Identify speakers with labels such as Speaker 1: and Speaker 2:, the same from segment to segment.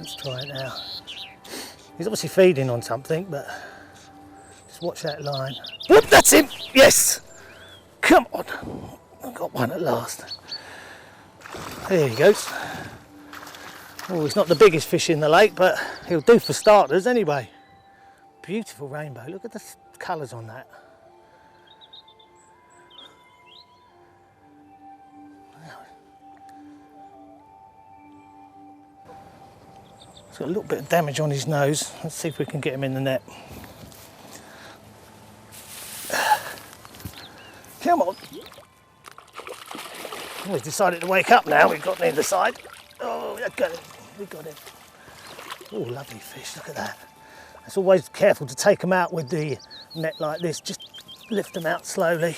Speaker 1: Let's try it now. He's obviously feeding on something, but just watch that line. Whoop, that's him! Yes! Come on! I got one at last. There he goes. Oh, he's not the biggest fish in the lake, but he'll do for starters anyway. Beautiful rainbow. Look at the colours on that. He's got a little bit of damage on his nose. Let's see if we can get him in the net. Come on. Oh, he's decided to wake up now. We've got him either side. Oh, we got him. We got him. Oh, lovely fish. Look at that. It's always careful to take them out with the net like this. Just lift them out slowly,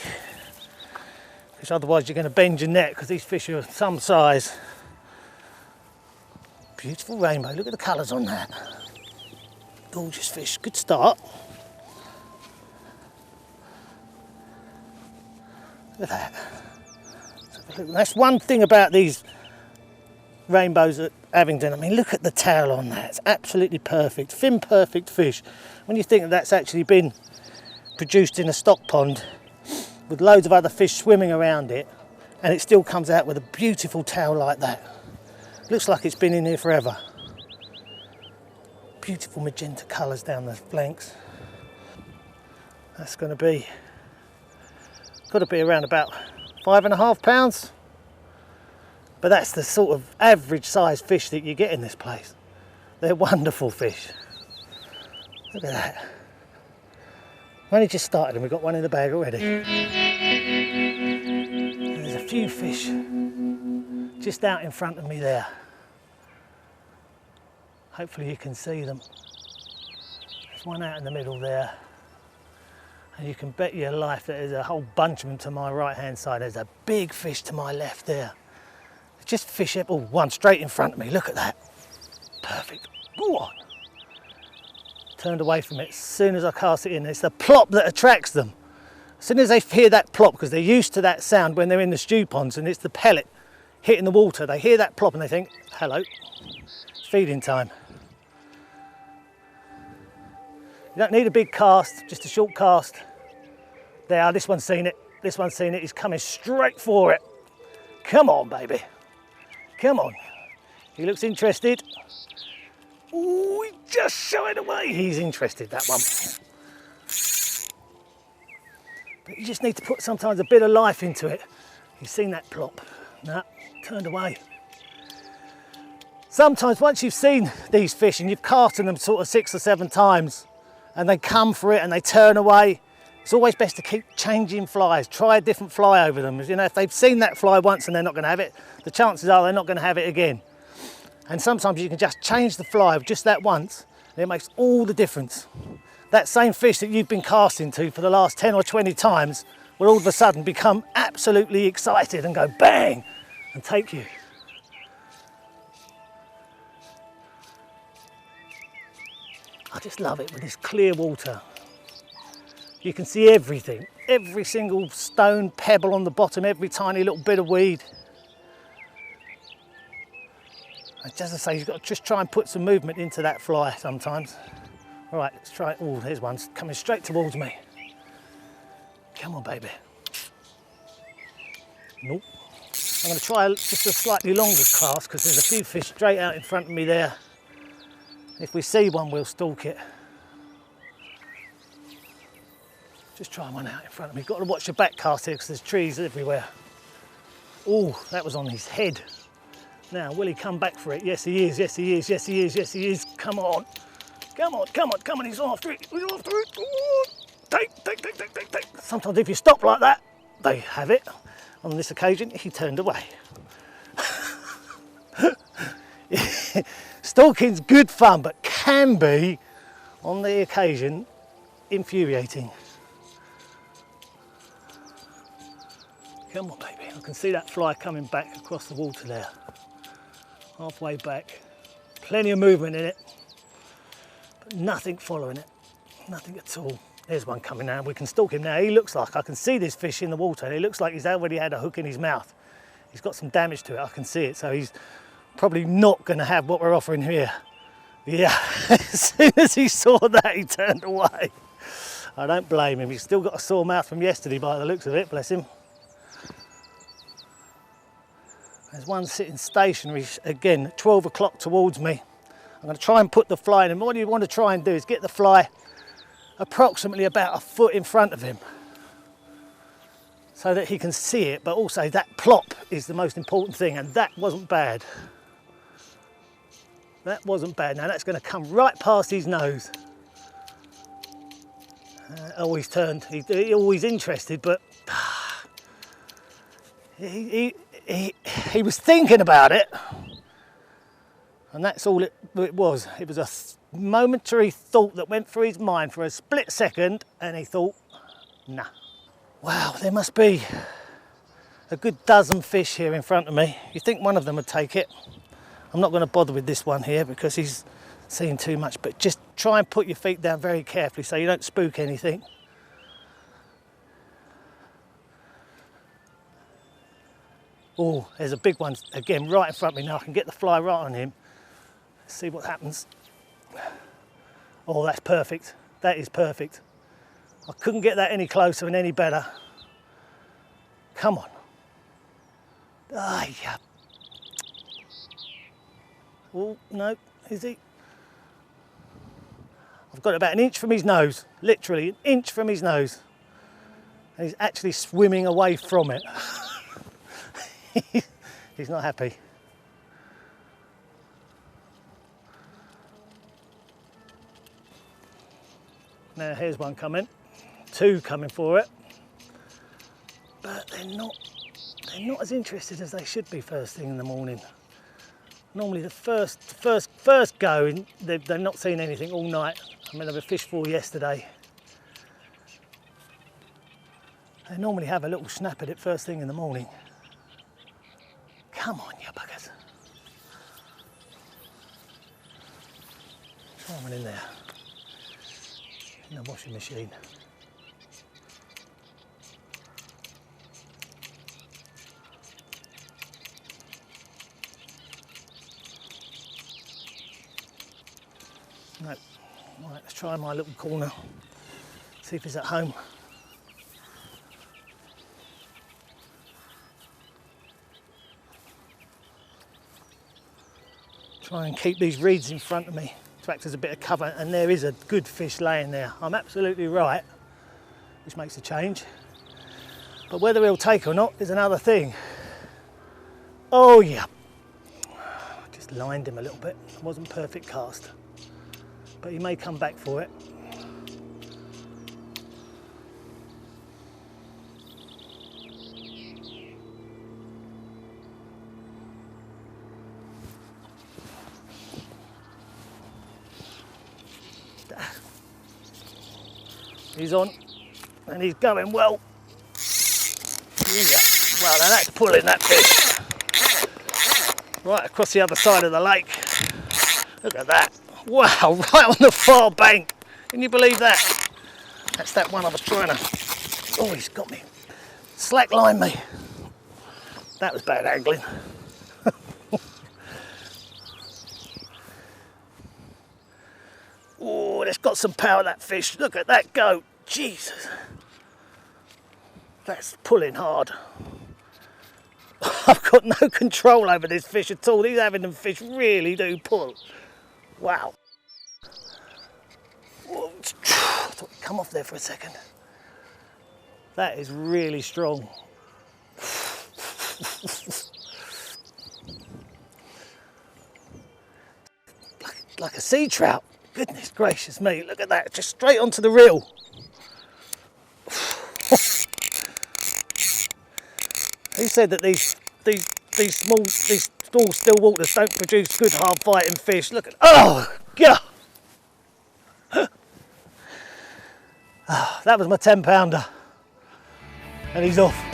Speaker 1: because otherwise you're going to bend your net, because these fish are some size. Beautiful rainbow. Look at the colours on that. Gorgeous fish. Good start. Look at that. That's one thing about these rainbows at Abingdon. I mean, look at the tail on that. It's absolutely perfect. Fin perfect fish. When you think that that's actually been produced in a stock pond with loads of other fish swimming around it, and it still comes out with a beautiful tail like that. Looks like it's been in here forever. Beautiful magenta colours down the flanks. That's got to be around about 5.5 pounds. But that's the sort of average size fish that you get in this place. They're wonderful fish. Look at that. We've only just started and we've got one in the bag already. There's a few fish just out in front of me there. Hopefully you can see them. There's one out in the middle there. And you can bet your life that there's a whole bunch of them to my right hand side. There's a big fish to my left there. Just fish up. Oh, one straight in front of me. Look at that. Perfect. Go on. Turned away from it as soon as I cast it in. It's the plop that attracts them. As soon as they hear that plop, because they're used to that sound when they're in the stew ponds and it's the pellet hitting the water, they hear that plop and they think, hello, it's feeding time. You don't need a big cast, just a short cast. There, this one's seen it. This one's seen it. He's coming straight for it. Come on, baby. Come on. He looks interested. Ooh, he just shied away. He's interested, that one. But you just need to put sometimes a bit of life into it. You've seen that plop. No, turned away. Sometimes once you've seen these fish and you've casted them sort of 6 or 7 times and they come for it and they turn away, it's always best to keep changing flies. Try a different fly over them. You know, if they've seen that fly once and they're not going to have it, the chances are they're not going to have it again. And sometimes you can just change the fly just that once and it makes all the difference. That same fish that you've been casting to for the last 10 or 20 times will all of a sudden become absolutely excited and go bang and take you. I just love it with this clear water. You can see everything, every single stone, pebble on the bottom, every tiny little bit of weed. Just as I say, you've got to just try and put some movement into that fly sometimes. All right, let's try it. Oh, there's one coming straight towards me. Come on, baby. Nope. I'm going to try just a slightly longer cast because there's a few fish straight out in front of me there. If we see one, we'll stalk it. Just try one out in front of me. Got to watch your back cast here because there's trees everywhere. Oh, that was on his head. Now, will he come back for it? Yes, he is. Yes, he is. Yes, he is. Yes, he is. Come on. Come on, come on, come on. He's after it. He's after it. Oh, take. Sometimes if you stop like that, they have it. On this occasion, he turned away. Stalking's good fun, but can be, on the occasion, infuriating. Come on, baby. I can see that fly coming back across the water there. Halfway back. Plenty of movement in it, but nothing following it. Nothing at all. There's one coming now. We can stalk him now. He looks like, I can see this fish in the water. He looks like he's already had a hook in his mouth. He's got some damage to it. I can see it. So he's probably not going to have what we're offering here. Yeah, as soon as he saw that, he turned away. I don't blame him. He's still got a sore mouth from yesterday by the looks of it, bless him. There's one sitting stationary, again, 12 o'clock towards me. I'm going to try and put the fly in, and what you want to try and do is get the fly approximately about a foot in front of him so that he can see it, but also that plop is the most important thing, and that wasn't bad. That wasn't bad. Now that's going to come right past his nose. Oh, he's turned. He's always interested, but he was thinking about it, and that's all it was. It was a momentary thought that went through his mind for a split second, and he thought, nah. Wow, there must be a good dozen fish here in front of me. You think one of them would take it? I'm not going to bother with this one here because he's seen too much, but just try and put your feet down very carefully so you don't spook anything. Oh, there's a big one again right in front of me now. I can get the fly right on him. Let's see what happens. Oh, that's perfect. That is perfect. I couldn't get that any closer and any better. Come on. Ah, yeah. Oh, no, is he? I've got about an inch from his nose, literally an inch from his nose. And he's actually swimming away from it. He's not happy. Now here's one coming, two coming for it, but they're not as interested as they should be first thing in the morning. Normally the first go, they've not seen anything all night. I mean, they were fished for yesterday. They normally have a little snap at it first thing in the morning. Come on, you buggers. Try one in there. In the washing machine. No. Right, let's try my little corner. See if he's at home. Try and keep these reeds in front of me to act as a bit of cover, and there is a good fish laying there. I'm absolutely right, which makes a change. But whether he'll take or not is another thing. Oh yeah. Just lined him a little bit. It wasn't perfect cast. But he may come back for it. He's on, and he's going well. Yeah. Well, now that's pulling that fish. Right across the other side of the lake. Look at that. Wow, right on the far bank. Can you believe that? That's that one I was trying to... Oh, he's got me. Slackline me. That was bad angling. Oh, it's got some power, that fish. Look at that go. Jesus. That's pulling hard. I've got no control over this fish at all. These Avondon fish really do pull. Wow. Whoa. I thought it'd come off there for a second. That is really strong. Like a sea trout. Goodness gracious me, look at that, just straight onto the reel. Who said that these small still waters don't produce good hard fighting fish? Look at, oh God. Oh, that was my 10 pounder and he's off.